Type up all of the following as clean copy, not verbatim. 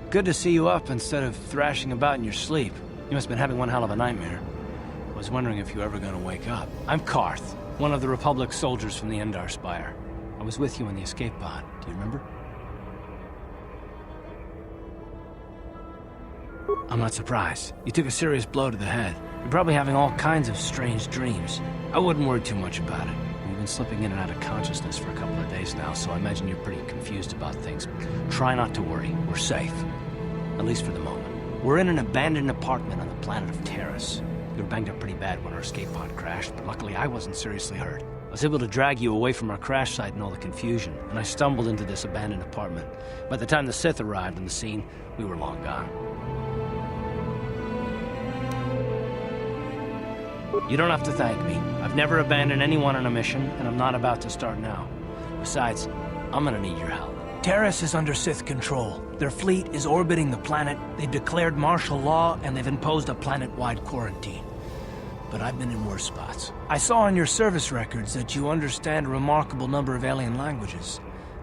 Good to see you up instead of thrashing about in your sleep. You must have been having one hell of a nightmare. I was wondering if you were ever gonna wake up. I'm Karth, one of the Republic soldiers from the Endar Spire. I was with you in the escape pod. Do you remember? I'm not surprised. You took a serious blow to the head. You're probably having all kinds of strange dreams. I wouldn't worry too much about it. You've been slipping in and out of consciousness for a couple of days now, so I imagine you're pretty confused about things. Try not to worry. We're safe. At least for the moment. We're in an abandoned apartment on the planet of Taris. We were banged up pretty bad when our escape pod crashed, but luckily I wasn't seriously hurt. I was able to drag you away from our crash site and all the confusion, and I stumbled into this abandoned apartment. By the time the Sith arrived on the scene, we were long gone. You don't have to thank me. I've never abandoned anyone on a mission, and I'm not about to start now. Besides, I'm gonna need your help. Taris is under Sith control. Their fleet is orbiting the planet, they've declared martial law, and they've imposed a planet-wide quarantine. But I've been in worse spots. I saw in your service records that you understand a remarkable number of alien languages.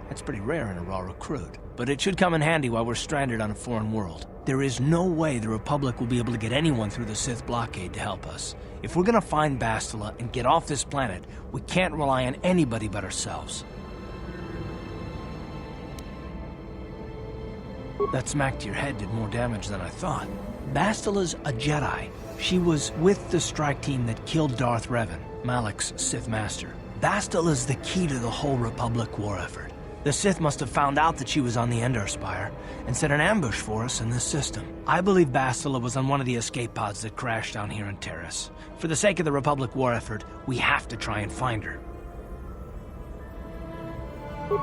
That's pretty rare in a raw recruit. But it should come in handy while we're stranded on a foreign world. There is no way the Republic will be able to get anyone through the Sith blockade to help us. If we're gonna find Bastila and get off this planet, we can't rely on anybody but ourselves. That smack to your head did more damage than I thought. Bastila's a Jedi. She was with the strike team that killed Darth Revan, Malak's Sith Master. Bastila's the key to the whole Republic war effort. The Sith must have found out that she was on the Endar Spire and set an ambush for us in this system. I believe Bastila was on one of the escape pods that crashed down here in Taris. For the sake of the Republic war effort, we have to try and find her.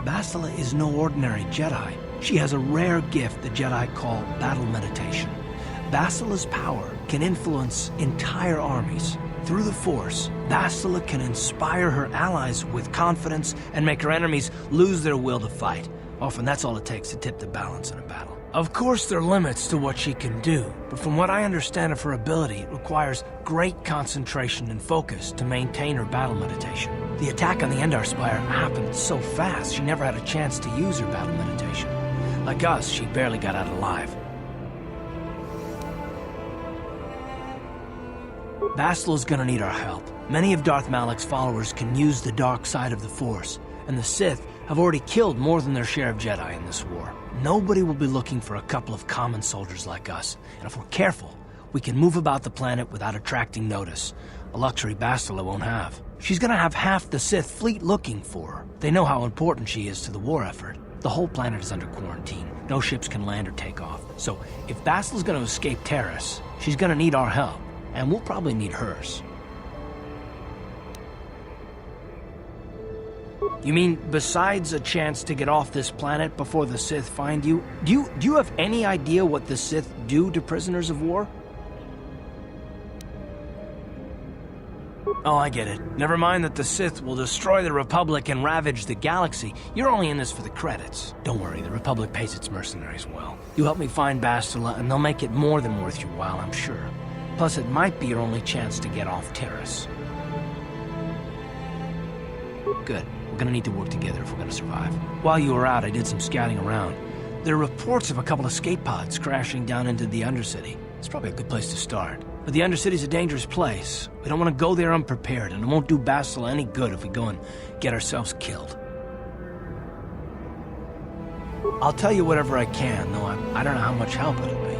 Bastila is no ordinary Jedi. She has a rare gift the Jedi call battle meditation. Bastila's power can influence entire armies. Through the Force, Bastila can inspire her allies with confidence and make her enemies lose their will to fight. Often that's all it takes to tip the balance in a battle. Of course there are limits to what she can do, but from what I understand of her ability, it requires great concentration and focus to maintain her battle meditation. The attack on the Endar Spire happened so fast, she never had a chance to use her battle meditation. Like us, she barely got out alive. Bastila's gonna need our help. Many of Darth Malak's followers can use the dark side of the Force, and the Sith have already killed more than their share of Jedi in this war. Nobody will be looking for a couple of common soldiers like us, and if we're careful, we can move about the planet without attracting notice, a luxury Bastila won't have. She's gonna have half the Sith fleet looking for her. They know how important she is to the war effort. The whole planet is under quarantine. No ships can land or take off. So if Bastila's gonna escape Taris, she's gonna need our help. And we'll probably need hers. You mean, besides a chance to get off this planet before the Sith find you, do you have any idea what the Sith do to prisoners of war? Oh, I get it. Never mind that the Sith will destroy the Republic and ravage the galaxy. You're only in this for the credits. Don't worry, the Republic pays its mercenaries well. You help me find Bastila, and they'll make it more than worth your while, I'm sure. Plus, it might be your only chance to get off Taris. Good. We're gonna need to work together if we're gonna survive. While you were out, I did some scouting around. There are reports of a couple escape pods crashing down into the Undercity. It's probably a good place to start. But the Undercity's a dangerous place. We don't want to go there unprepared, and it won't do Bastila any good if we go and get ourselves killed. I'll tell you whatever I can, though I don't know how much help it'll be.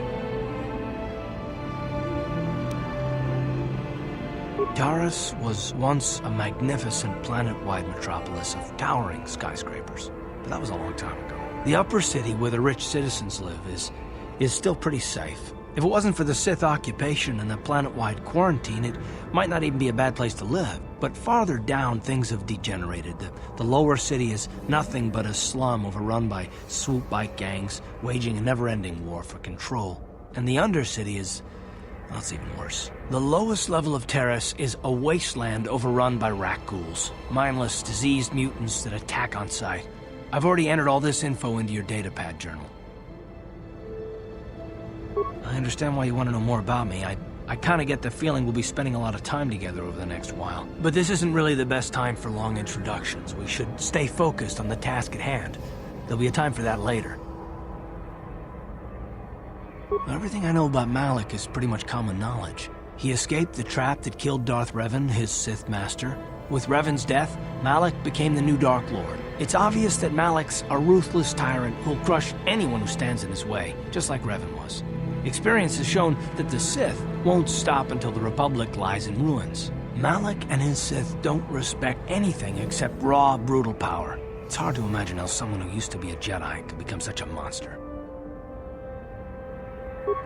Taris was once a magnificent planet-wide metropolis of towering skyscrapers, but that was a long time ago. The upper city where the rich citizens live is still pretty safe. If it wasn't for the Sith occupation and the planet-wide quarantine, it might not even be a bad place to live. But farther down, things have degenerated. The lower city is nothing but a slum overrun by swoop bike gangs, waging a never-ending war for control. And the undercity is... well, it's even worse. The lowest level of Taris is a wasteland overrun by rat ghouls, mindless, diseased mutants that attack on sight. I've already entered all this info into your datapad journal. I understand why you want to know more about me. I kind of get the feeling we'll be spending a lot of time together over the next while. But this isn't really the best time for long introductions. We should stay focused on the task at hand. There'll be a time for that later. Everything I know about Malik is pretty much common knowledge. He escaped the trap that killed Darth Revan, his Sith master. With Revan's death, Malik became the new Dark Lord. It's obvious that Malik's a ruthless tyrant who'll crush anyone who stands in his way, just like Revan was. Experience has shown that the Sith won't stop until the Republic lies in ruins. Malik and his Sith don't respect anything except raw, brutal power. It's hard to imagine how someone who used to be a Jedi could become such a monster.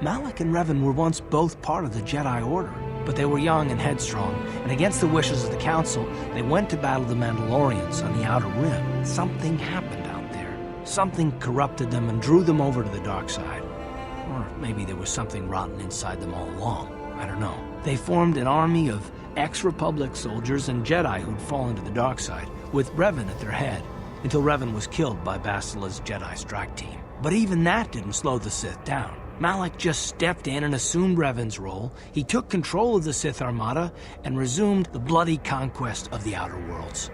Malik and Revan were once both part of the Jedi Order, but they were young and headstrong, and against the wishes of the Council, they went to battle the Mandalorians on the Outer Rim. Something happened out there. Something corrupted them and drew them over to the dark side. Or maybe there was something rotten inside them all along. I don't know. They formed an army of ex-Republic soldiers and Jedi who'd fallen to the dark side, with Revan at their head, until Revan was killed by Bastila's Jedi strike team. But even that didn't slow the Sith down. Malik just stepped in and assumed Revan's role. He took control of the Sith Armada and resumed the bloody conquest of the Outer Worlds.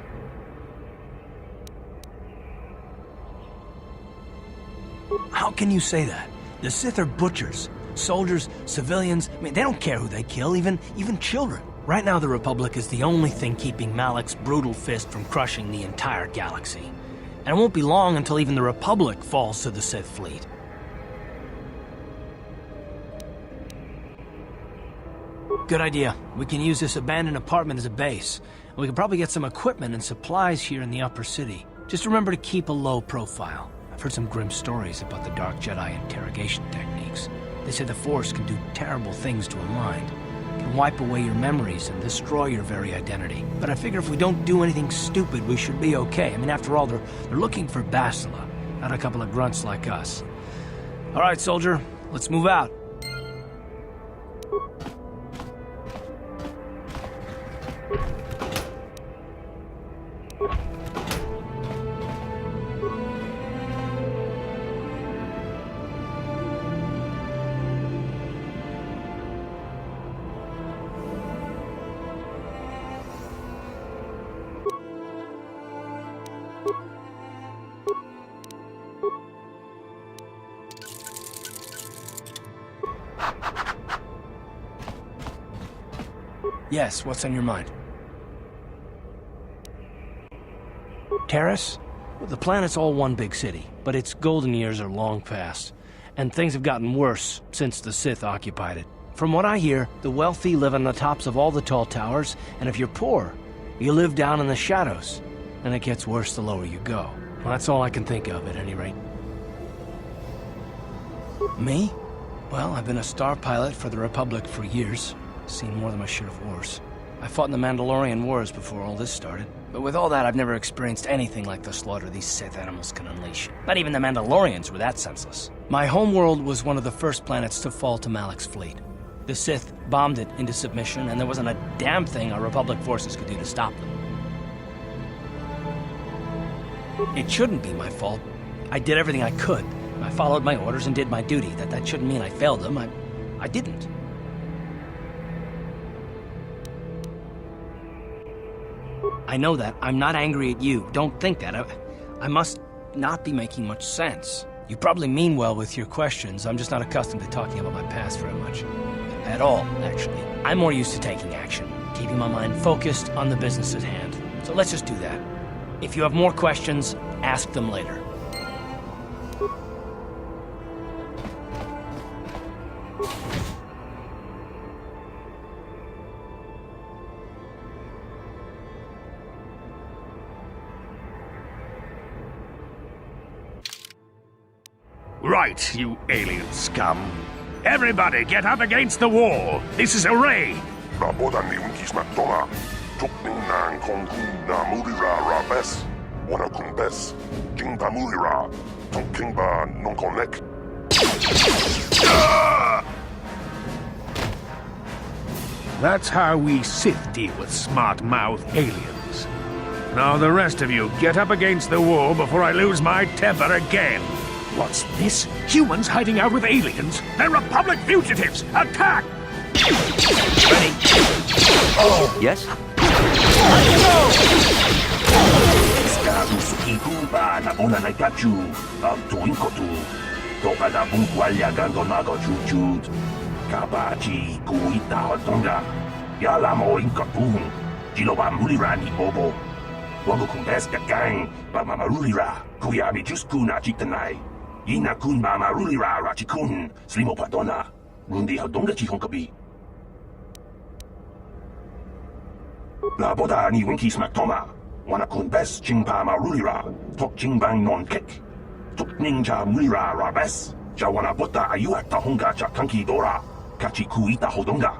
How can you say that? The Sith are butchers. Soldiers, civilians, I mean, they don't care who they kill, even children. Right now, the Republic is the only thing keeping Malik's brutal fist from crushing the entire galaxy. And it won't be long until even the Republic falls to the Sith fleet. Good idea. We can use this abandoned apartment as a base. And we can probably get some equipment and supplies here in the upper city. Just remember to keep a low profile. I've heard some grim stories about the Dark Jedi interrogation techniques. They say the Force can do terrible things to a mind. It can wipe away your memories and destroy your very identity. But I figure if we don't do anything stupid, we should be okay. I mean, after all, they're looking for Bastila, not a couple of grunts like us. All right, soldier, let's move out. Yes, what's on your mind? Taris? Well, the planet's all one big city, but its golden years are long past, and things have gotten worse since the Sith occupied it. From what I hear, the wealthy live on the tops of all the tall towers, and if you're poor, you live down in the shadows, and it gets worse the lower you go. Well, that's all I can think of, at any rate. Me? Well, I've been a star pilot for the Republic for years. Seen more than my share of wars. I fought in the Mandalorian Wars before all this started. But with all that, I've never experienced anything like the slaughter these Sith animals can unleash. Not even the Mandalorians were that senseless. My homeworld was one of the first planets to fall to Malik's fleet. The Sith bombed it into submission, and there wasn't a damn thing our Republic forces could do to stop them. It shouldn't be my fault. I did everything I could. I followed my orders and did my duty. That shouldn't mean I failed them. I didn't. I know that. I'm not angry at you. Don't think that. I must not be making much sense. You probably mean well with your questions. I'm just not accustomed to talking about my past very much. At all, actually. I'm more used to taking action, keeping my mind focused on the business at hand. So let's just do that. If you have more questions, ask them later. Right, you alien scum. Everybody get up against the wall. This is a raid. That's how we Sith deal with smart-mouthed aliens. Now the rest of you get up against the wall before I lose my temper again. What's this? Humans hiding out with aliens? They're Republic fugitives! Attack! Ready? Oh! Yes? Topada bungkwalya gandonago chuchut. Kabachi kuita hotonga. Yalamo inkapung. Jiloba mulirani bobo. Wago kumbeska gang. Bama marulira. Kuyami juskuna chitanai. Ina kun mama rulira rachikun. Slimo padona. Rundi hodonga chihonkabi. La boda ni winki smaktoma. Wana kun bes chingpa marulira. Tok chingbang non kek. Tuk ninja mulira rabes. Jawana bota ayuata honga cha kanki dora. Kachi kuita hodonga.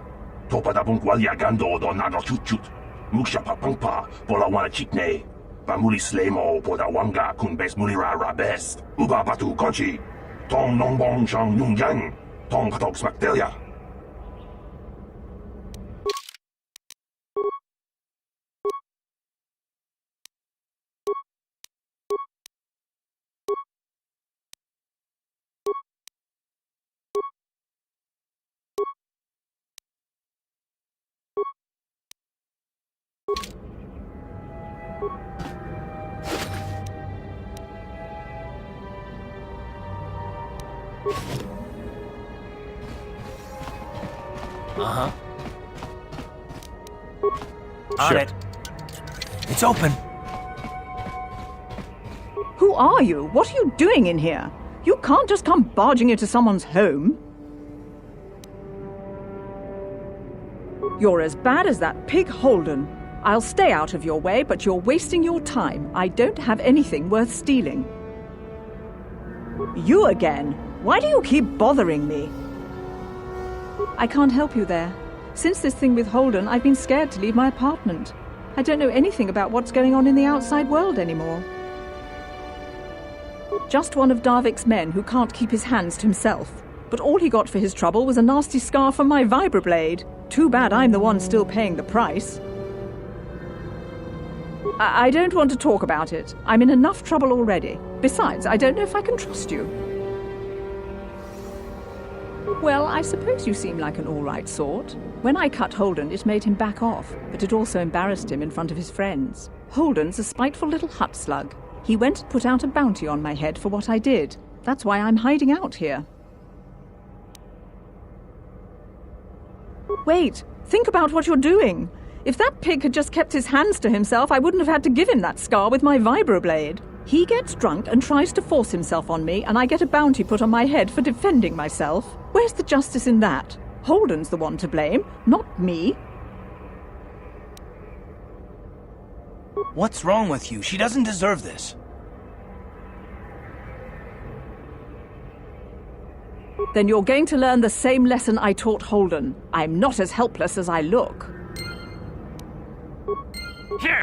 Topada bungwalya gando do nado chutchut. Muksha papangpa bola wana chikne. Bamuli slemo boda wanga kun bes mulira rabes. Uba batu konchi. Tong nongbong chang yung yang. Tong patok smakdelia. Uh-huh. On Sure. it. It's open. Who are you? What are you doing in here? You can't just come barging into someone's home. You're as bad as that pig Holden. I'll stay out of your way, but you're wasting your time. I don't have anything worth stealing. You again? Why do you keep bothering me? I can't help you there. Since this thing with Holden, I've been scared to leave my apartment. I don't know anything about what's going on in the outside world anymore. Just one of Darvik's men who can't keep his hands to himself. But all he got for his trouble was a nasty scar from my vibroblade. Too bad I'm the one still paying the price. I don't want to talk about it. I'm in enough trouble already. Besides, I don't know if I can trust you. Well, I suppose you seem like an all-right sort. When I cut Holden, it made him back off, but it also embarrassed him in front of his friends. Holden's a spiteful little hut slug. He went and put out a bounty on my head for what I did. That's why I'm hiding out here. Wait, think about what you're doing. If that pig had just kept his hands to himself, I wouldn't have had to give him that scar with my vibroblade. He gets drunk and tries to force himself on me, and I get a bounty put on my head for defending myself. Where's the justice in that? Holden's the one to blame, not me. What's wrong with you? She doesn't deserve this. Then you're going to learn the same lesson I taught Holden. I'm not as helpless as I look. Here.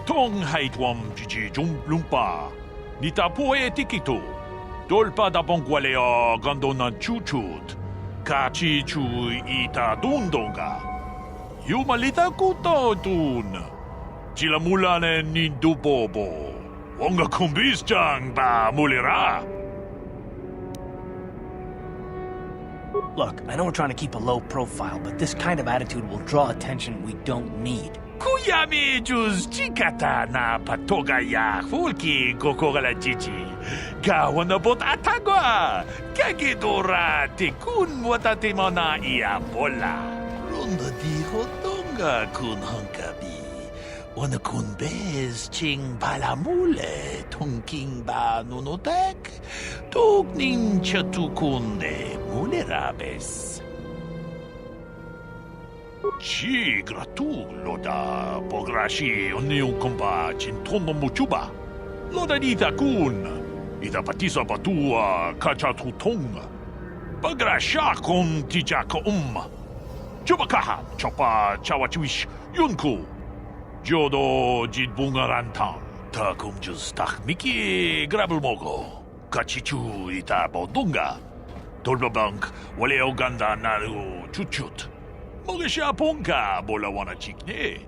Tong haitwam jiji lumpa. Nita poe tikito. Dolpa da bongwalea gandona chuchut. Kachi chu ita dundonga. Yumalita kuto dun. Chilamulane nindubobo. Wonga kumbisjang ba mulira. Look, I know we're trying to keep a low profile, but this kind of attitude will draw attention we don't need. Kuyami juz chikata na patoga ya fulki kokogala chichi. Gawana bot atagwa. Kagidora tikun watatimona ia bola. Runda di hotonga kun hankabi. Wana kun bez ching balamule tungking ba nunotek. Tog nin chatukunde mulerabes. Ci gratu loda pograshi oniu kompa cintono muchuba. Loda dita kun. Ita patisa batua kachatutonga. Pagrasha kon tijaka Chubakaha chopa chawachuish yunku. Jodo jidbungarantan. Takum justak miki grabulmogo. Kachichu ita bodunga. Tolbabank wale oganda naru chuchut. Mogesha ponka bola wana chikne.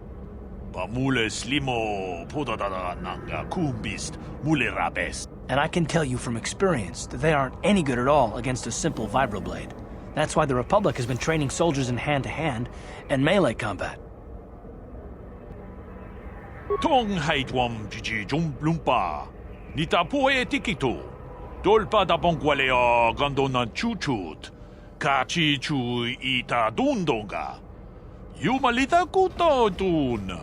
Mule slimo podadada nanga kumbist mule rabes. And I can tell you from experience that they aren't any good at all against a simple vibroblade. That's why the Republic has been training soldiers in hand-to-hand and melee combat. Tong haitwam jiji lumpa. Nita poe tikito. Dolpa da bongwaleo gandona chuchut. Kachi chu ita dundonga. Yumalita kuto dun.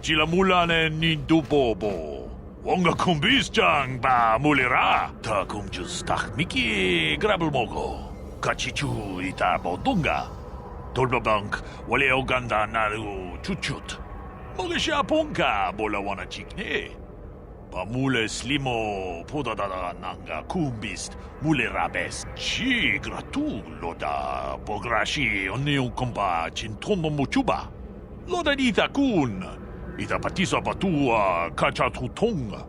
Chilamulane ni dubobo. Wonga kumbisjang ba mulira. Ta kumjus tak miki grabelmogo. Kachichu ita bodunga. Dolbabank waleo ganda naru chuchut. Mogesha ponka bola wana chikne. Mule slimo podadada nanga kumbist mule rabes. Chi gratu loda bograshi oneu komba chintono muchuba. Loda ita kun. Ita patisa patua kacha tutonga.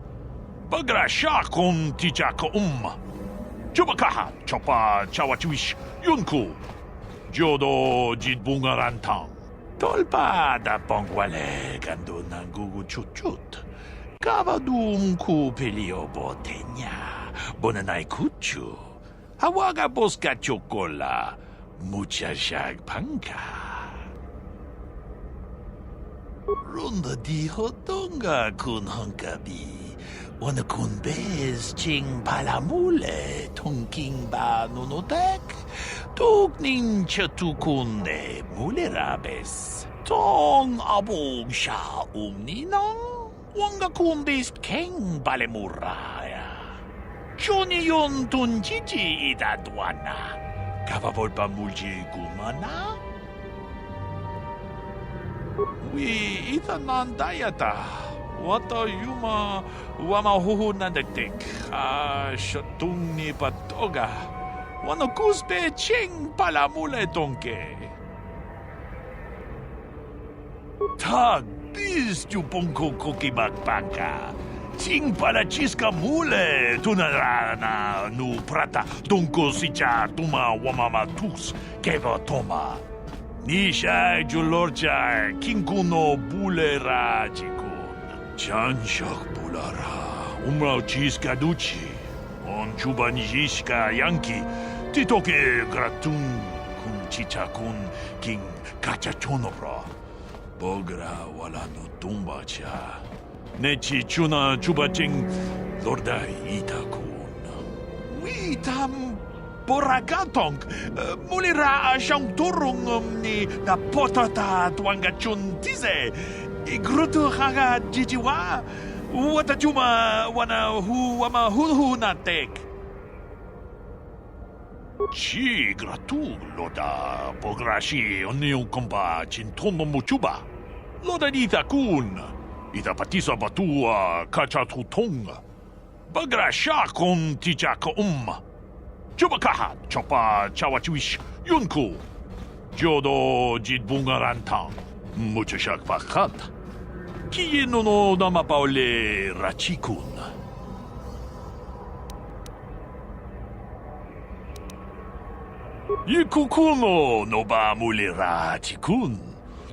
Bagrasha kon tichaka Chubakaha chopa chawachiwish yunku. Jodo jidbunga rantang. Tolpa da pongwale gando nangugu chuchut. Kavadum ku pelio botenya. Bonanai kuchu. Hawaga boska chocola. Mucha shag panka. Runda di hotonga kun honkabi. Wana kun bez ching palamule. Tonking ba nunotek. Tuknin chatukunde mule rabes. Tong abog sha umninang. Wanga kumbist keng balemuraya. Johnny yon tunjiji idadwana. Kavavolpa mulji gumana. Wi itanan dayata. Wata yuma wama huhu nandetek. Shatung ni patoga. Wano kuspe cheng palamule tonke. Tag. Bis tu ponko koki bakbanka. Ting para chiska mule. Tunarana nu prata. Donko sicha tuma wamama tus. Keva toma. Nisha julorcha. Kinkuno bulera chikun. Chanshak bulara. Umrao chiska duchi. On chuba nijishka yanki. Titoke gratun. Kun chicha kun. King kachachonopra. Bogra wala no tumba cha. Nechi chuna chubaching lorda itakun. Witam boragatong. Mulira ashang turung ni na potata tuangachun tize. Igrutu haga jijiwa. Watachuma wana hu wama hulhu na tek. Chi gratu loda bograshi oneu komba chintono muchuba. Loda ita kun. Ita patisa batua kacha tutonga. Bagrasha kon tichaka Chubakaha chopa chawachiwish yunku. Jodo jidbunga rantang. Muchashak vakat. Kiye no namapaole rachikun. Yikukuno no ba mulira chikun.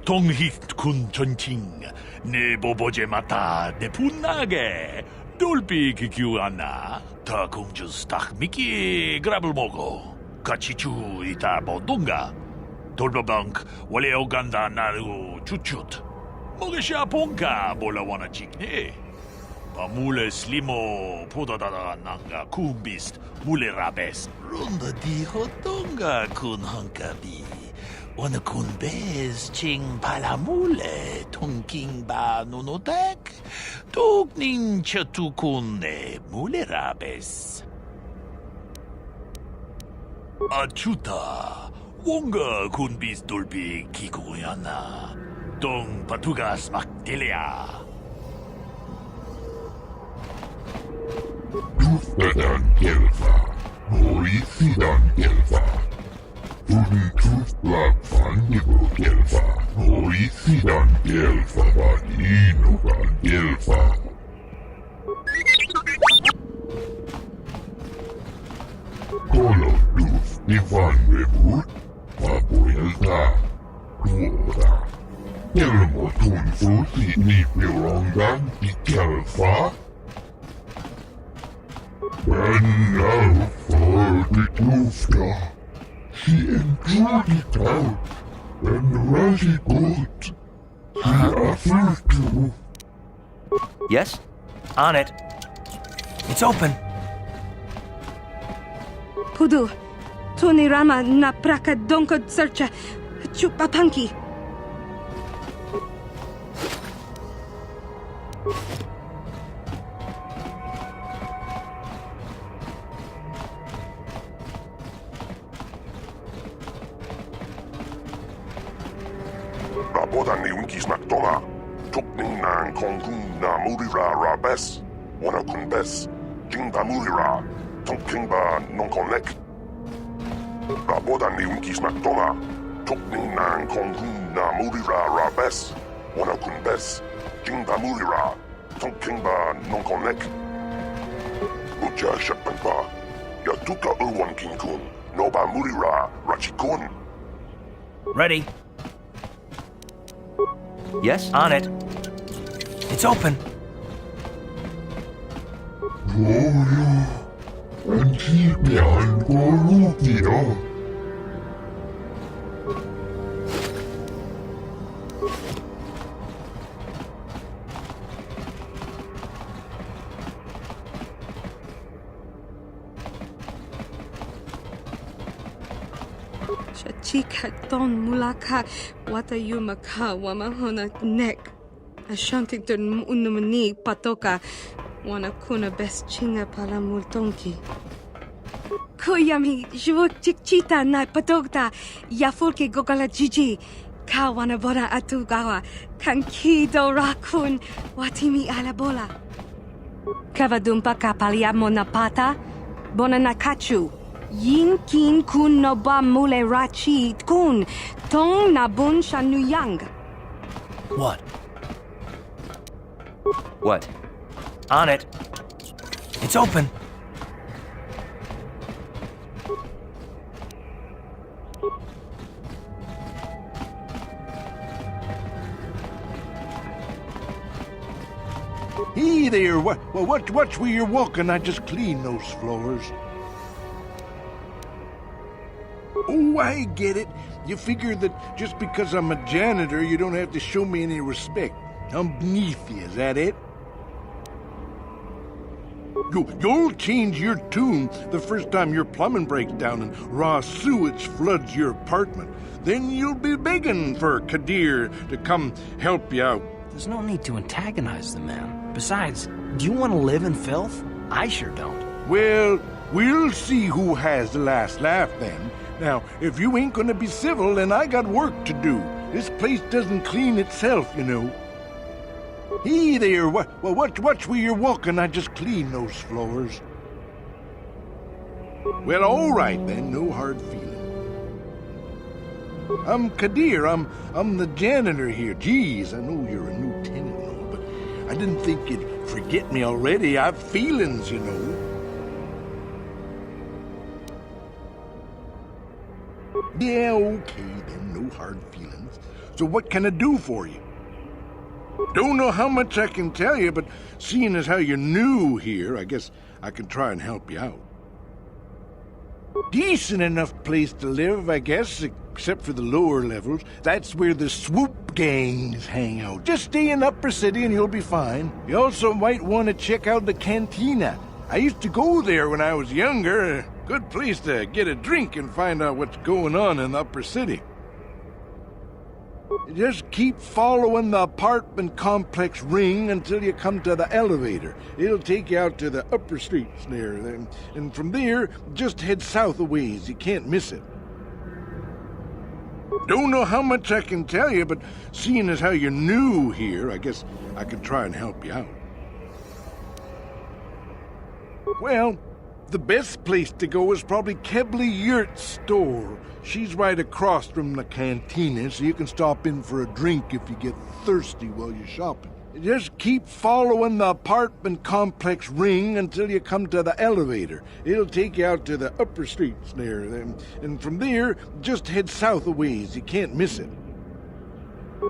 Tonghit kun chonching. Ne boboje mata ne punage. Dolpi kikiuana. Ta kungjus tak miki grabelmogo. Kachichu ita bodunga. Dolbabank wale oganda naru chuchut. Mogesha ponka bola wana chikne. Mule slimo podadada nanga kumbist mule rabes. Runda di hotonga kun hankabi. Wana kun bez ching palamule tonking ba nunotek. Tuknin chatukunne mule rabes. Achuta. Wonga kun bis dolpi kikoyana. Dong patugas maktelea. Tufedan gelfa, Horisidan gelfa, Tufla Fandigo gelfa, Horisidan gelfa, Vaninogan gelfa. Kolo Tuf Ivan Rebut, Papuelta, Tuora. Elmo tunfuti ni pirangan di kelfa. And now for the Klufta. She enjoyed it out, and very good. She offered to. Yes? On it. It's open. Pudu, Tunirama na praka donko searcha, chupapanki. Rabodan ni unkismak toma. Tukning nang kongkung na murira rabes. Wana kunbes. Jingba murira. Tongking ba nongkonek. Rabodan ni unkismak toma. Tukning nang kongkung na murira rabes. Wana kunbes. Jingba murira. Tongking ba nongkonek. Uja shakpan ba. Yatuka urwan kinkun. Noba murira rachikun. Ready. Yes? On it. It's open. Gloria. And she behind Gorupia. Chika ton mulaka watayumaka wamahona nek. Ashantington unumani patoka wana kuna best chinga pala multonki. Koyami jwo chikchita na patokta yafulke gogala jiji. Ka wana bora atugawa kankido rakun watimi alabola. Kavadumpa kapaliamo na pata bona nakachu. Yin kin kun no ba mule rachi kun tong nabun shanuyang. What? What? On it. It's open. Hey there, watch where you're walking. I just cleaned those floors. Oh, I get it. You figure that just because I'm a janitor, you don't have to show me any respect. I'm beneath you, is that it? You'll change your tune the first time your plumbing breaks down and raw sewage floods your apartment. Then you'll be begging for Kadir to come help you out. There's no need to antagonize the man. Besides, do you want to live in filth? I sure don't. Well, we'll see who has the last laugh then. Now, if you ain't gonna be civil, then I got work to do. This place doesn't clean itself, you know. Hey there, watch where you're walking. I just cleaned those floors. Well, all right then, no hard feeling. I'm Kadir. I'm the janitor here. Geez, I know you're a new tenant and all, but I didn't think you'd forget me already. I've feelings, you know. Yeah, okay then, no hard feelings. So what can I do for you? Don't know how much I can tell you, but seeing as how you're new here, I guess I can try and help you out. Decent enough place to live, I guess, except for the lower levels. That's where the swoop gangs hang out. Just stay in Upper City and you'll be fine. You also might want to check out the cantina. I used to go there when I was younger. Good place to get a drink and find out what's going on in the Upper City. Just keep following the apartment complex ring until you come to the elevator. It'll take you out to the upper streets there. And from there, just head south a ways. You can't miss it. Don't know how much I can tell you, but seeing as how you're new here, I guess I can try and help you out. Well, the best place to go is probably Kebley Yurt's store. She's right across from the cantina, so you can stop in for a drink if you get thirsty while you're shopping. Just keep following the apartment complex ring until you come to the elevator. It'll take you out to the upper streets there. And from there, just head south a ways. You can't miss it.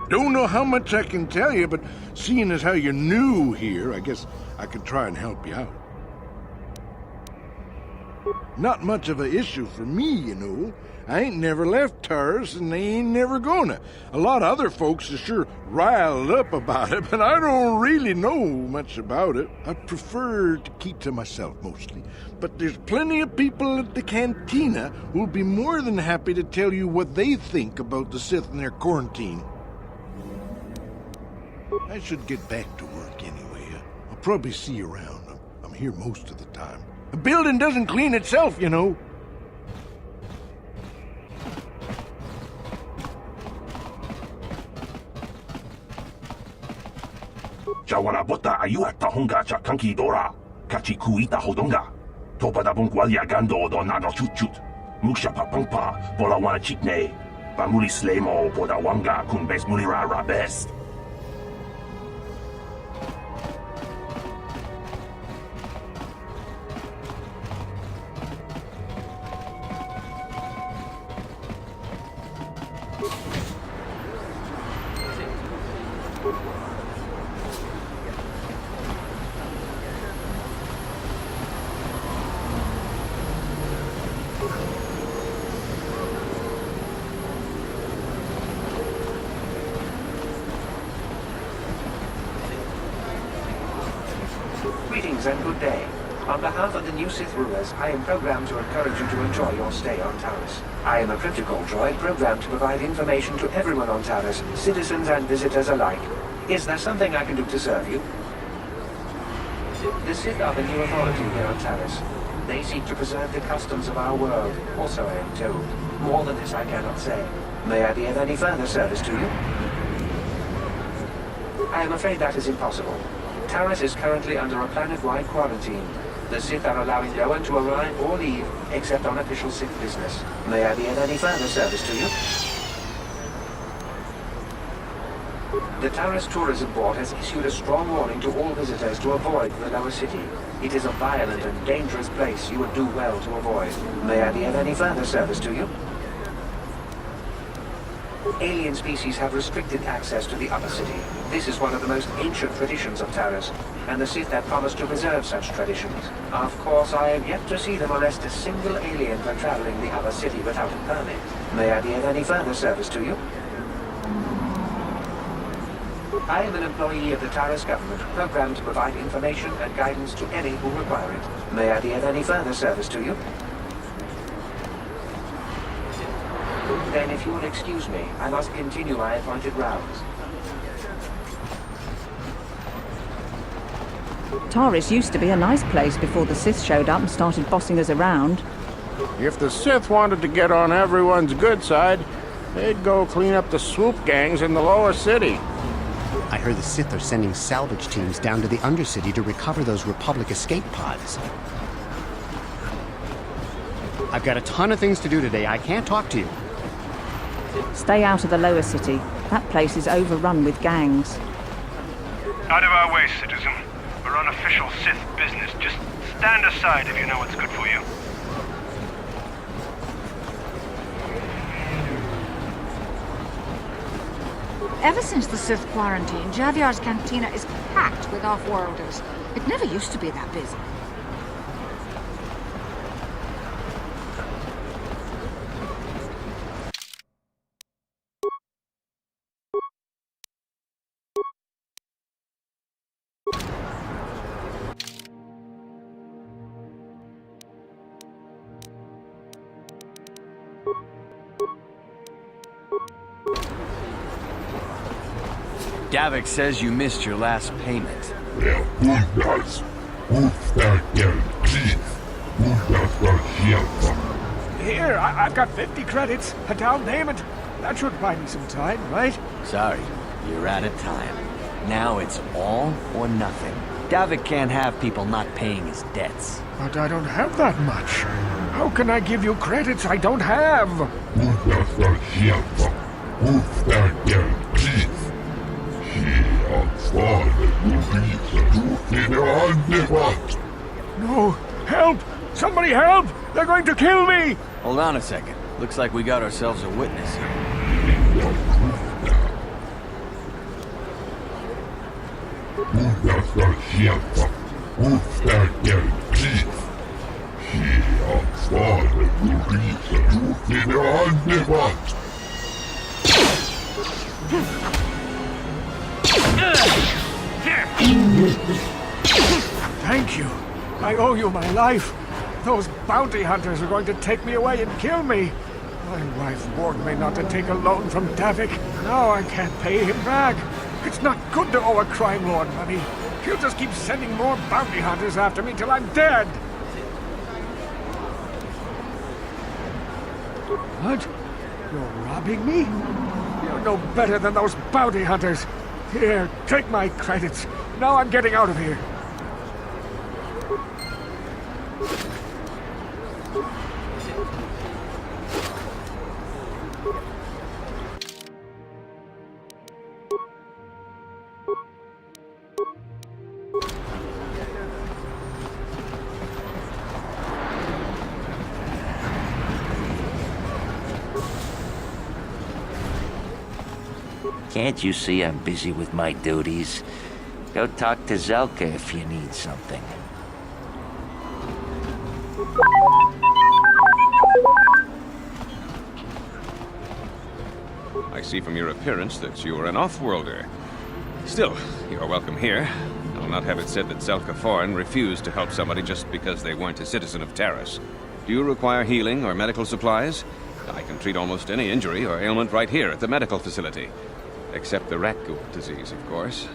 Don't know how much I can tell you, but seeing as how you're new here, I guess I could try and help you out. Not much of an issue for me, you know. I ain't never left Taris, and they ain't never gonna. A lot of other folks are sure riled up about it, but I don't really know much about it. I prefer to keep to myself mostly. But there's plenty of people at the cantina who'll be more than happy to tell you what they think about the Sith and their quarantine. I should get back to work anyway. I'll probably see you around. I'm here most of the time. A building doesn't clean itself, you know. Jawana bota ayuata honga cha kanki dora. Kachi kuita hodonga. Topada bongwalia gando do nado chut. Muksha papangpa bola wana chitne. Bamuli slemo boda wanga kumbes mulira rabest. Greetings and good day. On behalf of the new Sith rulers, I am programmed to encourage you to enjoy your stay on Taris. I am a cryptical droid programmed to provide information to everyone on Taris, citizens and visitors alike. Is there something I can do to serve you? The Sith are the new authority here on Taris. They seek to preserve the customs of our world, also I am told. More than this I cannot say. May I be of any further service to you? I am afraid that is impossible. Taris is currently under a planet-wide quarantine. The Sith are allowing no one to arrive or leave, except on official Sith business. May I be of any further service to you? The Taris Tourism Board has issued a strong warning to all visitors to avoid the lower city. It is a violent and dangerous place you would do well to avoid. May I be of any further service to you? Alien species have restricted access to the upper city. This is one of the most ancient traditions of Taris, and the Sith have promised to preserve such traditions. Of course, I have yet to see them arrest a single alien for traveling the upper city without a permit. May I be of any further service to you? I am an employee of the Taris government, programmed to provide information and guidance to any who require it. May I be of any further service to you? Then, if you will excuse me, I must continue my appointed rounds. Taris used to be a nice place before the Sith showed up and started bossing us around. If the Sith wanted to get on everyone's good side, they'd go clean up the swoop gangs in the lower city. I heard the Sith are sending salvage teams down to the Undercity to recover those Republic escape pods. I've got a ton of things to do today. I can't talk to you. Stay out of the lower city. That place is overrun with gangs. Out of our way, citizen. We're on official Sith business. Just stand aside if you know what's good for you. Ever since the Sith quarantine, Javiar's cantina is packed with off-worlders. It never used to be that busy. Davik says you missed your last payment. Ja, Bundas. Utstärker kris. Bundas ska hjälpa. Here, I've got 50 credits, a down payment. That should buy me some time, right? Sorry, you're out of time. Now it's all or nothing. Davik can't have people not paying his debts. But I don't have that much. How can I give you credits I don't have? Bundas ska hjälpa. Utstärker kris. No! Help! Somebody help! They're going to kill me! Hold on a second. Looks like we got ourselves a witness here. Kunnasta sieltä Ustagen pris. Hia svaret Ulrika gjorde andevat. Thank you. I owe you my life. Those bounty hunters are going to take me away and kill me. My wife warned me not to take a loan from Davik. Now I can't pay him back. It's not good to owe a crime lord money. He'll just keep sending more bounty hunters after me till I'm dead. What? You're robbing me? You're no better than those bounty hunters. Here, take my credits. Now I'm getting out of here. Can't you see I'm busy with my duties? Go talk to Zelka if you need something. I see from your appearance that you are an off-worlder. Still, you are welcome here. I'll not have it said that Zelka Foreign refused to help somebody just because they weren't a citizen of Taris. Do you require healing or medical supplies? I can treat almost any injury or ailment right here at the medical facility. Except the rat ghoul disease, of course.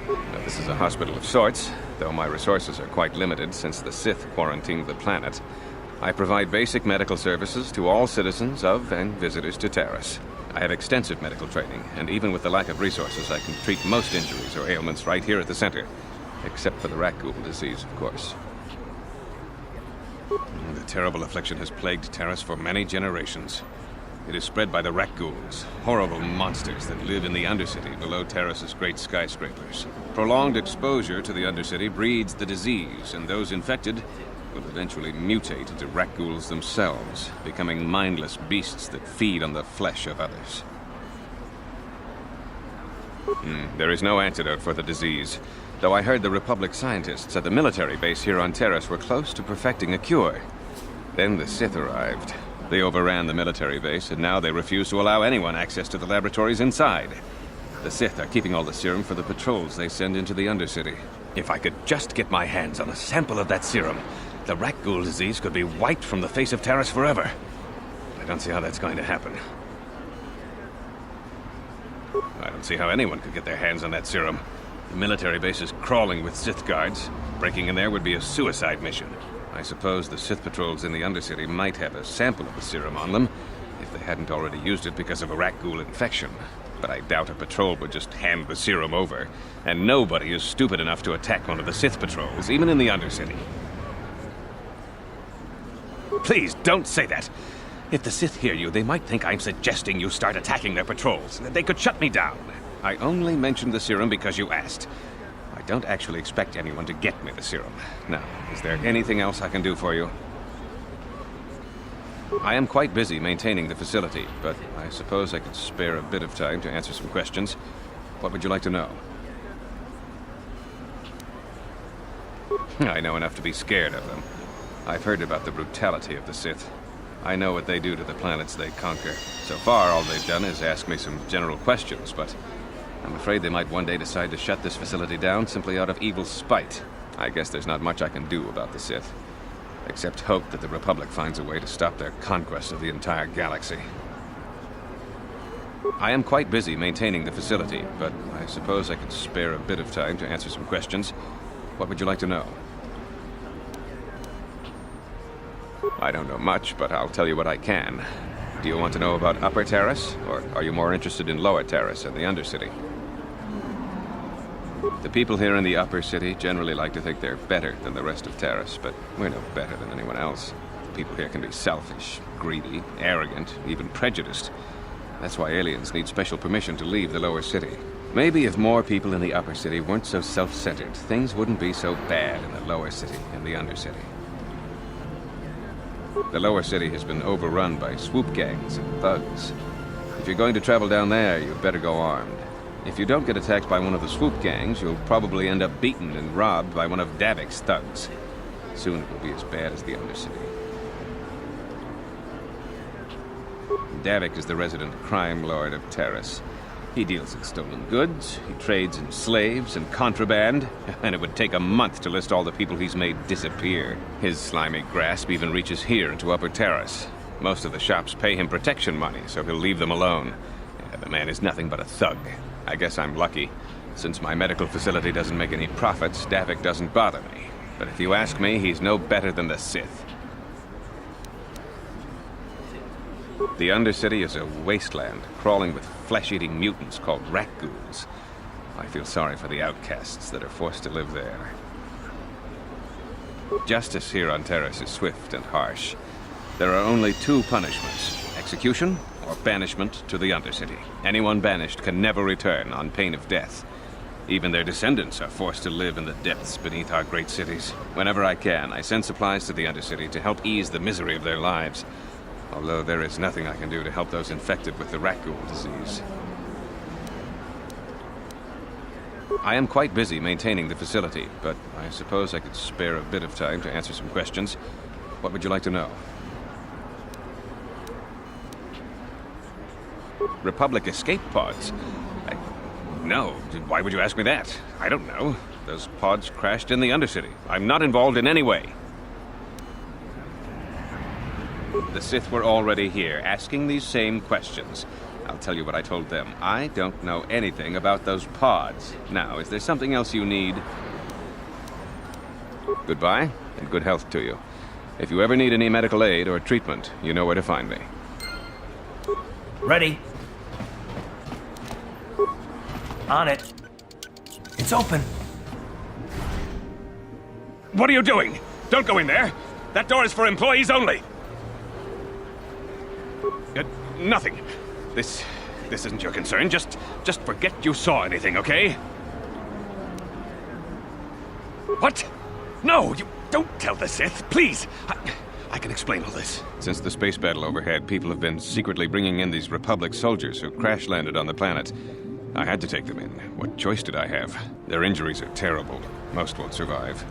Now, this is a hospital of sorts, though my resources are quite limited since the Sith quarantined the planet. I provide basic medical services to all citizens of and visitors to Taris. I have extensive medical training, and even with the lack of resources, I can treat most injuries or ailments right here at the center. Except for the rat ghoul disease, of course. The terrible affliction has plagued Taris for many generations. It is spread by the rat ghouls, horrible monsters that live in the Undercity below Taris's great skyscrapers. Prolonged exposure to the Undercity breeds the disease, and those infected will eventually mutate into rat ghouls themselves, becoming mindless beasts that feed on the flesh of others. There is no antidote for the disease, though I heard the Republic scientists at the military base here on Taris were close to perfecting a cure. Then the Sith arrived. They overran the military base, and now they refuse to allow anyone access to the laboratories inside. The Sith are keeping all the serum for the patrols they send into the Undercity. If I could just get my hands on a sample of that serum, the rat ghoul disease could be wiped from the face of Taris forever. I don't see how that's going to happen. I don't see how anyone could get their hands on that serum. The military base is crawling with Sith guards. Breaking in there would be a suicide mission. I suppose the Sith patrols in the Undercity might have a sample of the serum on them, if they hadn't already used it because of a rat ghoul infection. But I doubt a patrol would just hand the serum over. And nobody is stupid enough to attack one of the Sith patrols, even in the Undercity. Please, don't say that. If the Sith hear you, they might think I'm suggesting you start attacking their patrols. They could shut me down. I only mentioned the serum because you asked. I don't actually expect anyone to get me the serum. Now, is there anything else I can do for you? I am quite busy maintaining the facility, but I suppose I could spare a bit of time to answer some questions. What would you like to know? I know enough to be scared of them. I've heard about the brutality of the Sith. I know what they do to the planets they conquer. So far, all they've done is ask me some general questions, but I'm afraid they might one day decide to shut this facility down simply out of evil spite. I guess there's not much I can do about the Sith, except hope that the Republic finds a way to stop their conquest of the entire galaxy. I am quite busy maintaining the facility, but I suppose I could spare a bit of time to answer some questions. What would you like to know? I don't know much, but I'll tell you what I can. Do you want to know about Upper Taris, or are you more interested in Lower Taris and the Undercity? The people here in the Upper City generally like to think they're better than the rest of Taris, but we're no better than anyone else. People here can be selfish, greedy, arrogant, even prejudiced. That's why aliens need special permission to leave the Lower City. Maybe if more people in the Upper City weren't so self-centered, things wouldn't be so bad in the Lower City and the Undercity. The Lower City has been overrun by swoop gangs and thugs. If you're going to travel down there, you'd better go armed. If you don't get attacked by one of the swoop gangs, you'll probably end up beaten and robbed by one of Davik's thugs. Soon it will be as bad as the Undercity. Davik is the resident crime lord of Taris. He deals in stolen goods, he trades in slaves and contraband, and it would take a month to list all the people he's made disappear. His slimy grasp even reaches here into Upper Taris. Most of the shops pay him protection money, so he'll leave them alone. Yeah, the man is nothing but a thug. I guess I'm lucky. Since my medical facility doesn't make any profits, Davik doesn't bother me. But if you ask me, he's no better than the Sith. The Undercity is a wasteland, crawling with flesh-eating mutants called rat ghouls. I feel sorry for the outcasts that are forced to live there. Justice here on Taris is swift and harsh. There are only two punishments: execution or banishment to the Undercity. Anyone banished can never return on pain of death. Even their descendants are forced to live in the depths beneath our great cities. Whenever I can, I send supplies to the Undercity to help ease the misery of their lives. Although there is nothing I can do to help those infected with the rat ghoul disease. I am quite busy maintaining the facility, but I suppose I could spare a bit of time to answer some questions. What would you like to know? Republic escape pods? No. Why would you ask me that? I don't know. Those pods crashed in the Undercity. I'm not involved in any way. The Sith were already here, asking these same questions. I'll tell you what I told them. I don't know anything about those pods. Now, is there something else you need? Goodbye, and good health to you. If you ever need any medical aid or treatment, you know where to find me. Ready. On it. It's open. What are you doing? Don't go in there! That door is for employees only! Nothing. This isn't your concern. Just forget you saw anything, okay? What? No, you don't tell the Sith, please! I can explain all this. Since the space battle overhead, people have been secretly bringing in these Republic soldiers who crash-landed on the planet. I had to take them in. What choice did I have? Their injuries are terrible. Most won't survive.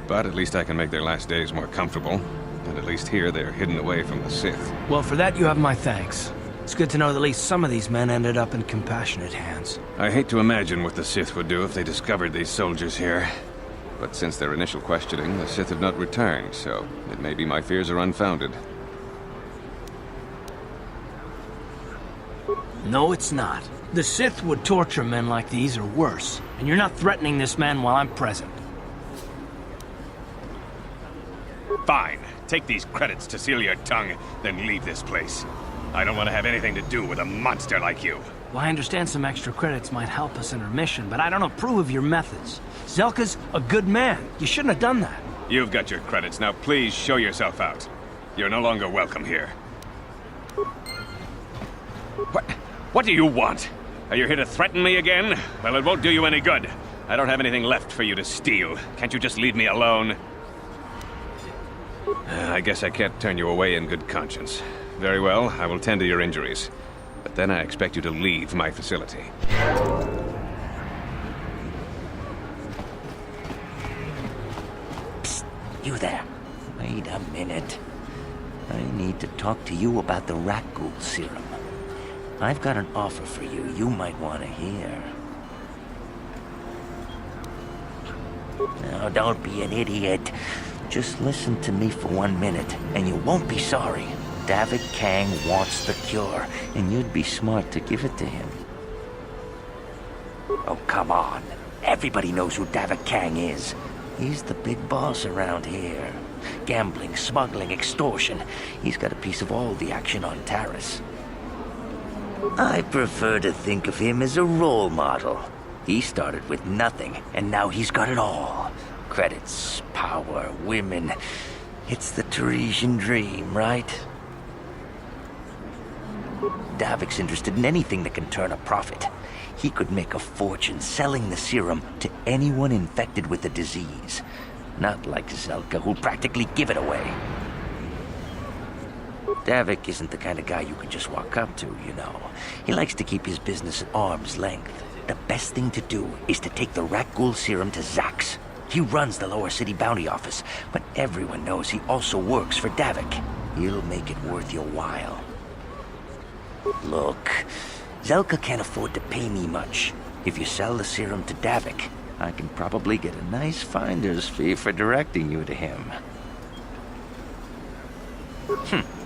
But at least I can make their last days more comfortable. And at least here, they're hidden away from the Sith. Well, for that you have my thanks. It's good to know that at least some of these men ended up in compassionate hands. I hate to imagine what the Sith would do if they discovered these soldiers here. But since their initial questioning, the Sith have not returned, so it may be my fears are unfounded. No, it's not. The Sith would torture men like these or worse, and you're not threatening this man while I'm present. Fine. Take these credits to seal your tongue, then leave this place. I don't want to have anything to do with a monster like you. Well, I understand some extra credits might help us in our mission, but I don't approve of your methods. Zelka's a good man. You shouldn't have done that. You've got your credits. Now please show yourself out. You're no longer welcome here. What do you want? Are you here to threaten me again? Well, it won't do you any good. I don't have anything left for you to steal. Can't you just leave me alone? I guess I can't turn you away in good conscience. Very well, I will tend to your injuries. But then I expect you to leave my facility. Psst, you there. Wait a minute. I need to talk to you about the rat ghoul serum. I've got an offer for you might want to hear. Now, don't be an idiot. Just listen to me for 1 minute, and you won't be sorry. Davik Kang wants the cure, and you'd be smart to give it to him. Oh, come on. Everybody knows who Davik Kang is. He's the big boss around here. Gambling, smuggling, extortion. He's got a piece of all the action on Taris. I prefer to think of him as a role model. He started with nothing, and now he's got it all. Credits, power, women. It's the Tarisian dream, right? Davik's interested in anything that can turn a profit. He could make a fortune selling the serum to anyone infected with the disease. Not like Zelka, who'll practically give it away. Davik isn't the kind of guy you can just walk up to, you know. He likes to keep his business at arm's length. The best thing to do is to take the rat ghoul serum to Zax. He runs the lower city bounty office, but everyone knows he also works for Davik. He'll make it worth your while. Look, Zelka can't afford to pay me much. If you sell the serum to Davik, I can probably get a nice finder's fee for directing you to him.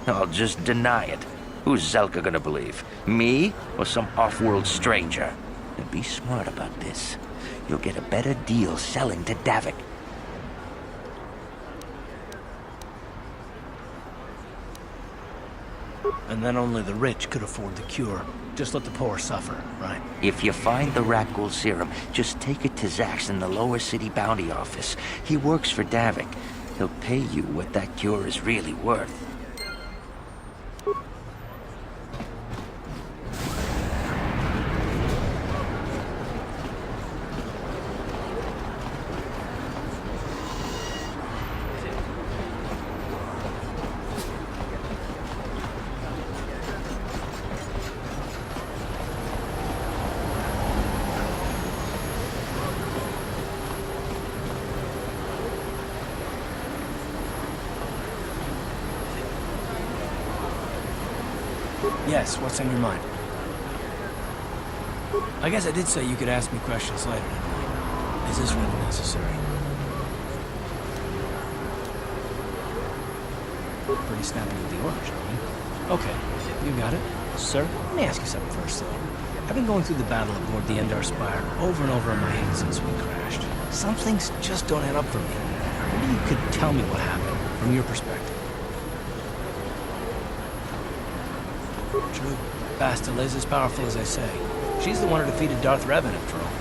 I'll just deny it. Who's Zelka gonna believe? Me or some off-world stranger? And be smart about this. You'll get a better deal selling to Davik. And then only the rich could afford the cure. Just let the poor suffer, right? If you find the rat ghoul serum, just take it to Zax in the lower city bounty office. He works for Davik. He'll pay you what that cure is really worth. Yes, what's on your mind? I guess I did say you could ask me questions later, didn't I? Is this really necessary? Pretty snappy with the orders, aren't you? Okay, you got it. Sir, let me ask you something first, though. I've been going through the battle aboard the Endar Spire over and over in my head since we crashed. Some things just don't add up for me. Maybe you could tell me what happened, from your perspective. True. Bastila is as powerful as I say. She's the one who defeated Darth Revan, after all.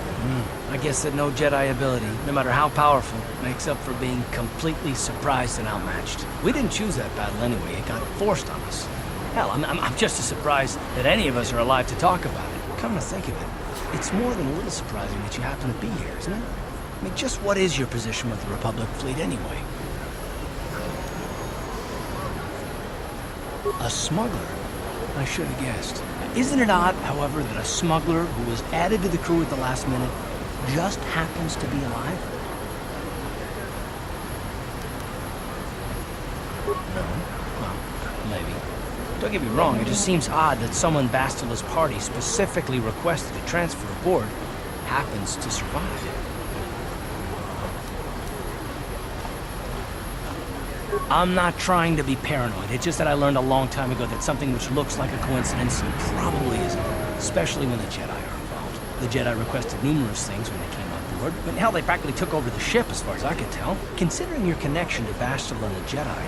I guess that no Jedi ability, no matter how powerful, makes up for being completely surprised and outmatched. We didn't choose that battle anyway. It got forced on us. Hell, I'm just as surprised that any of us are alive to talk about it. Come to think of it, it's more than a little surprising that you happen to be here, isn't it? I mean, just what is your position with the Republic fleet anyway? A smuggler? I should have guessed. Isn't it odd, however, that a smuggler who was added to the crew at the last minute just happens to be alive? No? Well, maybe. Don't get me wrong, it just seems odd that someone Bastila's party specifically requested to transfer aboard happens to survive. I'm not trying to be paranoid. It's just that I learned a long time ago that something which looks like a coincidence probably isn't, especially when the Jedi are involved. The Jedi requested numerous things when they came on board, but hell, they practically took over the ship as far as I could tell. Considering your connection to Bastila and the Jedi,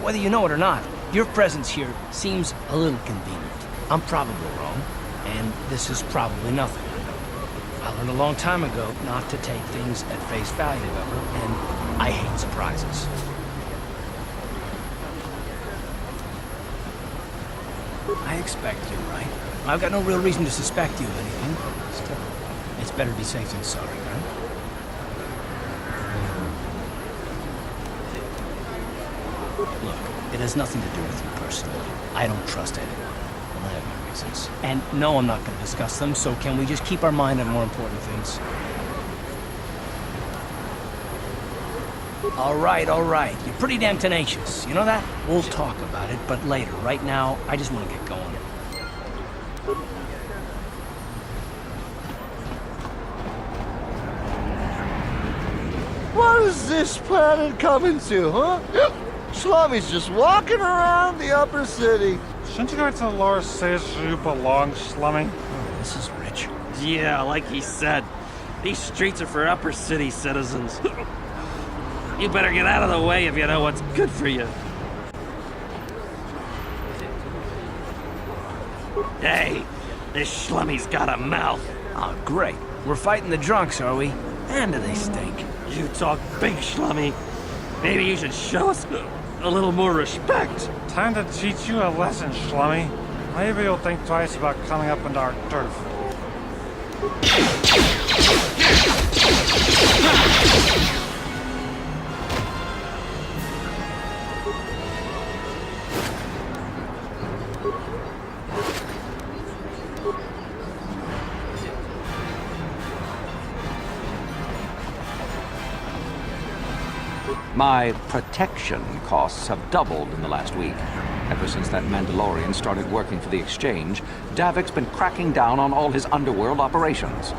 whether you know it or not, your presence here seems a little convenient. I'm probably wrong, and this is probably nothing. I learned a long time ago not to take things at face value ever, and I hate surprises. I expect you, right? I've got no real reason to suspect you of anything. Still, it's better to be safe than sorry, right? Look, it has nothing to do with you personally. I don't trust anyone. Well, I have my reasons. And no, I'm not going to discuss them, so can we just keep our mind on more important things? All right. You're pretty damn tenacious. You know that? We'll talk about it, but later. Right now, I just want to get going. What is this planet coming to, huh? Slummy's just walking around the upper city. Shouldn't you go to the lower cities where you belong, Slummy? Oh, this is rich. Yeah, like he said. These streets are for upper city citizens. You better get out of the way if you know what's good for you. Hey, this Schlummy's got a mouth. Oh, great. We're fighting the drunks, are we? And do they stink? You talk big, Schlummy. Maybe you should show us a little more respect. Time to teach you a lesson, Schlummy. Maybe you'll think twice about coming up into our turf. My protection costs have doubled in the last week. Ever since that Mandalorian started working for the Exchange, Davik's been cracking down on all his underworld operations.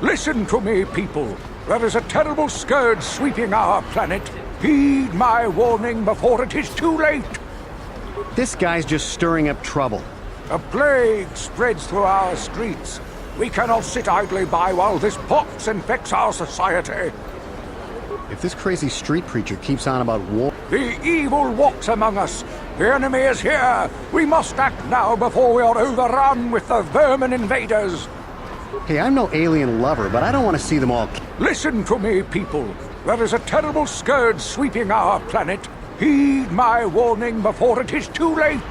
Listen to me, people. There is a terrible scourge sweeping our planet. Heed my warning before it is too late. This guy's just stirring up trouble. A plague spreads through our streets. We cannot sit idly by while this pox infects our society. If this crazy street preacher keeps on about war... The evil walks among us. The enemy is here. We must act now before we are overrun with the vermin invaders. Hey, I'm no alien lover, but I don't want to see them all... Listen to me, people. There is a terrible scourge sweeping our planet. Heed my warning before it is too late.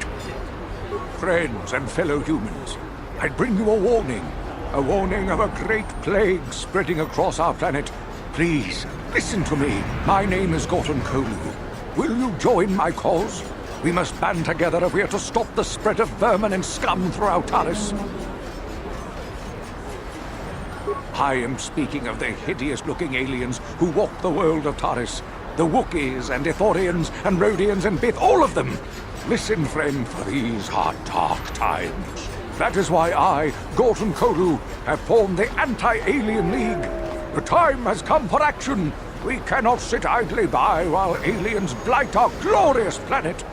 Friends and fellow humans, I bring you a warning. A warning of a great plague spreading across our planet. Please, listen to me. My name is Gorton Kolu. Will you join my cause? We must band together if we are to stop the spread of vermin and scum throughout Taris. I am speaking of the hideous-looking aliens who walk the world of Taris. The Wookiees and Ithorians and Rhodians and Bith, all of them. Listen, friend, for these are dark times. That is why I, Gorton Kolu, have formed the Anti-Alien League. The time has come for action. We cannot sit idly by while aliens blight our glorious planet.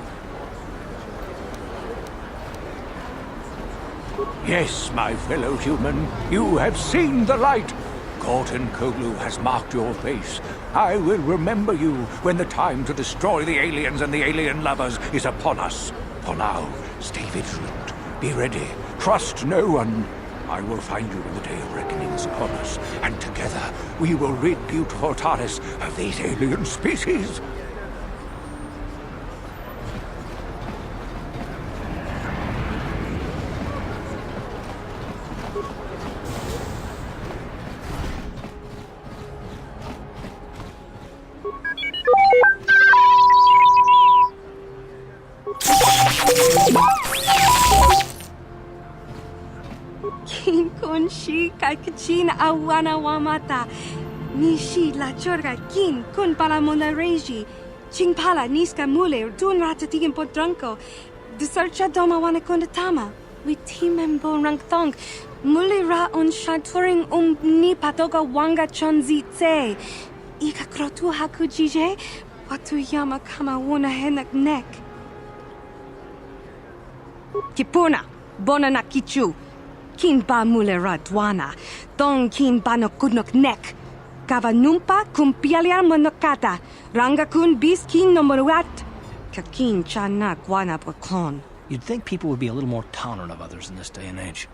Yes, my fellow human, you have seen the light. Gorton Kolu has marked your face. I will remember you when the time to destroy the aliens and the alien lovers is upon us. For now, stay vigilant. Be ready. Trust no one. I will find you when the day of reckoning is upon us, and together we will rid beautiful Taris of these alien species. Shi kakachin awana wamata. Nishi la chorga kin kun pala monareji. Ching pala niska mule dun ratatigin podranko. Disarcha doma wana kondatama. Witimembo rangthong. Mule ra on shaturing ni patoga wanga chonzi tse. Ika krotu hakujije. Watu yama kama wona henak nek. Kipuna. Bona na kichu. Kin ba mulera dwana, tong kin ba no kudnok nek. Kava numpa kumpialia monokata, ranga kun bis kin no moruat. Kakin chana guana bokon. You'd think people would be a little more tolerant of others in this day and age.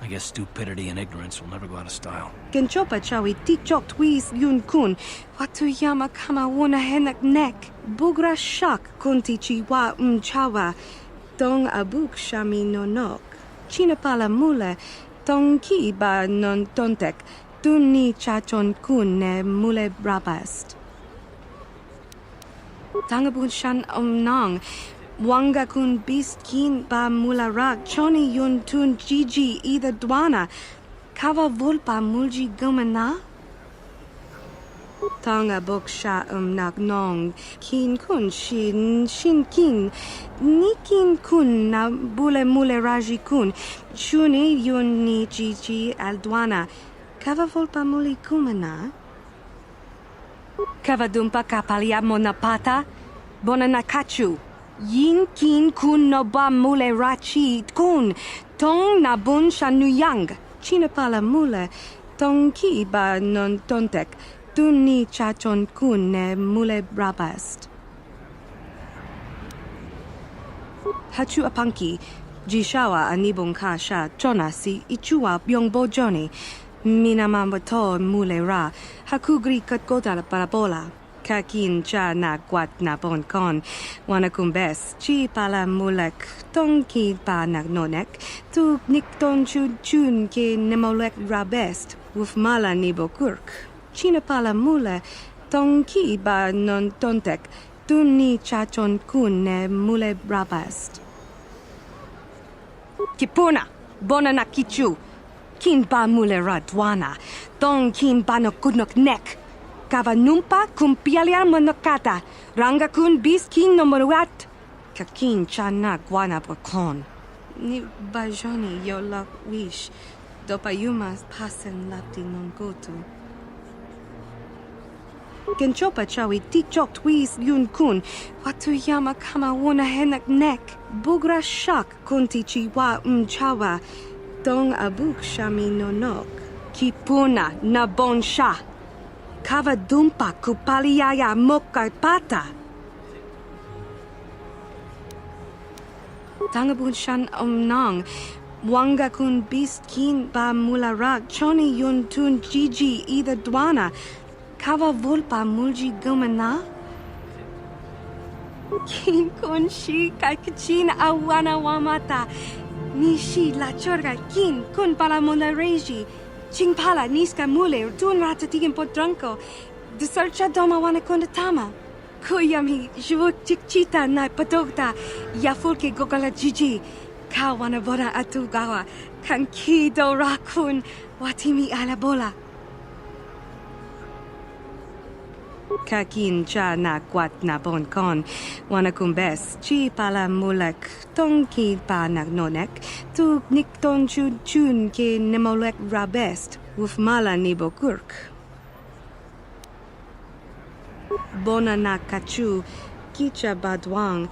I guess stupidity and ignorance will never go out of style. Genchopa chawi tichok twis yun kun, watu yama kama wona henak nek. Bugra shak kunti chiwa chawa, tong abuk shami no nok. China pala mule, tong ki ba non tontek, tuni chachon kun ne mule brabast. Tangabun shan omnang, wanga kun bist kin ba mula rak, choni yun tun gigi either dwana, kava vulpa mulji gumana? Tanga boksha nak nong, kin kun shin kin, ni kin kun na bule mule raji kun, shuni yun ni gigi aldwana, kava volpa muli kumana? Kava dumpa kapalia monapata, bona nakachu, yin kin kun no ba mule rachi kun, tong na bun shanuyang, china pala mule, tong ki ba non tontek, Tuni chachon kun ne mule brabast. Hachu apanki, jishawa anibong kasha chona si ichua byongbo joni. Minamambato mule ra, hakugri katgota la parabola. Kakin cha na guat na bon kon, wanakumbes, chi pala mulek, tonki pa nagnonek, tu nikton chun ke nemolek rabest, wuf mala nibo kurk. China pala mule, tong ki ba non tontek, tu ni chachon kun ne mule brabast. Kipuna, bona na kichu. Kin ba mule radwana, tong kin ba no kudnok nek. Kava numpa kumpialia monokata, ranga kun bis kin no moruat. Kakin chana guana bokon. Ni bajoni yo lak wish, dopayumas pasen lapti non gotu. Genchopa chawi tichok twis yun kun, watu yama kama wona henak nek. Bugra shak kunti chiwa chawa. Dong abuk shami nonok. Kipuna na bon sha. Kava dumpa kupaliaya moka pata. Tangabun shan omnang. Wanga kun bist kin ba mularak. Choni yun tun jiji ida dwana. Kava volpa mulji gumana. Kin kun shi kakachin awana wamata. Nishi la chorga kin kun pala monareji. Ching pala niska mule tun ratatigen potranko. De searcha doma wana kondatama. Kuyami jvuk chikchita na patokta. Yafulke gogala jiji. Kawana bona atugawa. Kankido rakun. Watimi alabola. Kakin cha na kwat na bon kon. Wana kumbes chi pala mulak. Tong ki pa nagnonek. Tu nikton chun chun ke nemolek rabest. Uf mala nibo kurk. Bona na kachu. Kicha badwang.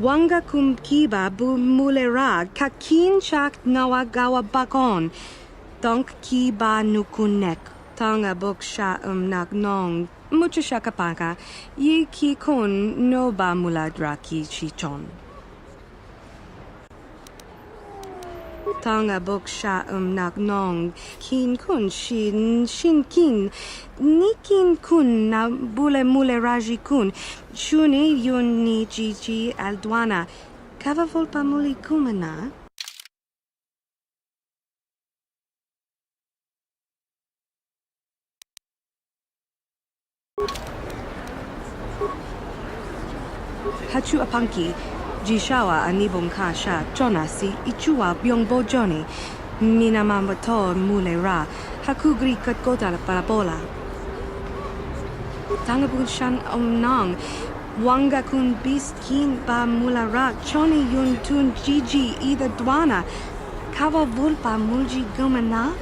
Wanga kum kiba bu mulera. Kakin chak nawagawa bakon. Tonk kiba nukunek. Tanga boksha nagnong. Mucho shakapaka, yi ki kon no ba muladra ki chichon. Tanga boksha nagnong, kin kun shin kin, ni kin kun na bule mule raji kun, shuni yun ni jiji aldwana, kava volpa muli kumana. Hachu apanki, jishawa anibong kasha, jonasi, ichua byongbo joni, minamamato mule ra, hakugri katkota la parabola. Tangabun shan omnang, wanga kun bist kin ba mula ra, choni yun tun jiji ida dwana, kava volpa mulji gumana.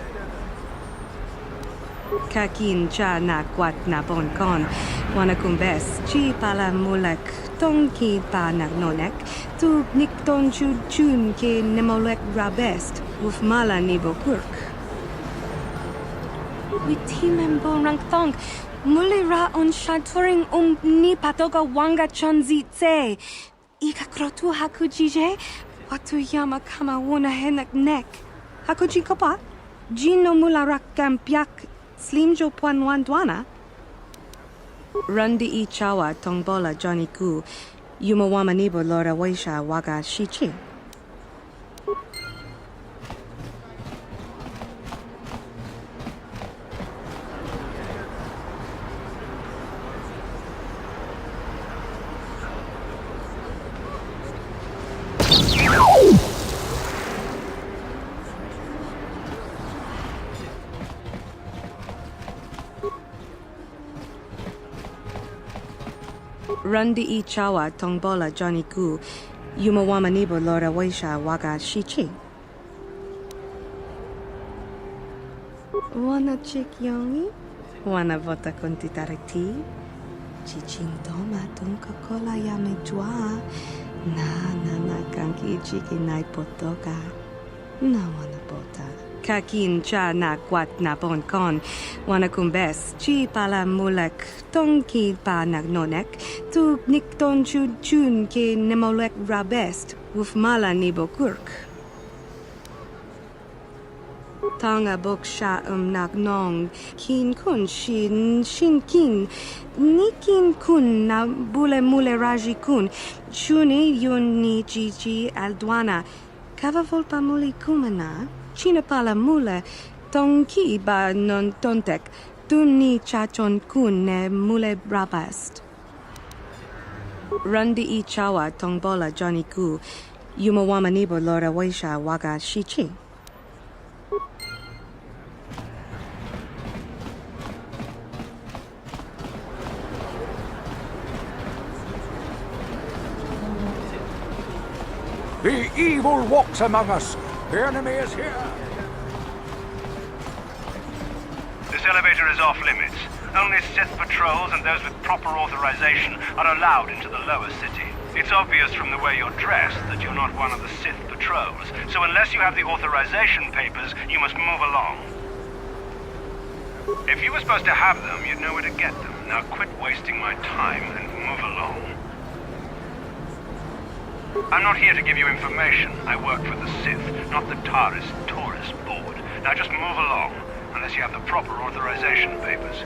Kakin cha na kwat na bon kon, wana kumbes, chi pala mulak, tong ki pa nagnonek, tu nikton chun chun ke nemolek rabest, uf mala nibo kurk. Witimem bon rank thong, muli ra on shaturing ni patoga wanga chonzi tse. Ika krotu hakujije, watu yama kama wona henak nek. Hakuji kopa, jino mula rak kampiak, slimjo puan wandwana. Rundi I chawa tongbola Johnny Ku, yumawama nibo lora waisha waga shichi. Rundi I chawa tongbola Johnny Ku, yumawama nibo lora waisha waga shichi. Wana chik yongi? Wana vota konti tariti? Chichintoma tunka kola yame jua. Na kanki chiki nai potoka. Na wana bota. Kakin cha na kwat na bon kon, wana kumbes, chi pala mulak, tong ki pa nagnonek, tu nikton chun chun ke nemolek rabest, uf mala nibo kurk. Tanga boksha nagnong, kin kun shin kin, ni kin kun na bule mule raji kun, shuni yun ni jiji aldwana, kava volpa muli kumana. China pala mule, tong ki ba non tontek, tu ni chachon kun ne mule brabast. Randi I chawa tongbola Johnny Gu, Yumawamanibo Lora Waisha Waga Shichi. The evil walks among us. The enemy is here. This elevator is off limits. Only Sith patrols and those with proper authorization are allowed into the lower city. It's obvious from the way you're dressed that you're not one of the Sith patrols, so unless you have the authorization papers, you must move along. If you were supposed to have them, you'd know where to get them. Now quit wasting my time and move along. I'm not here to give you information. I work for the Sith, not the Taris tourist board. Now just move along, unless you have the proper authorization papers.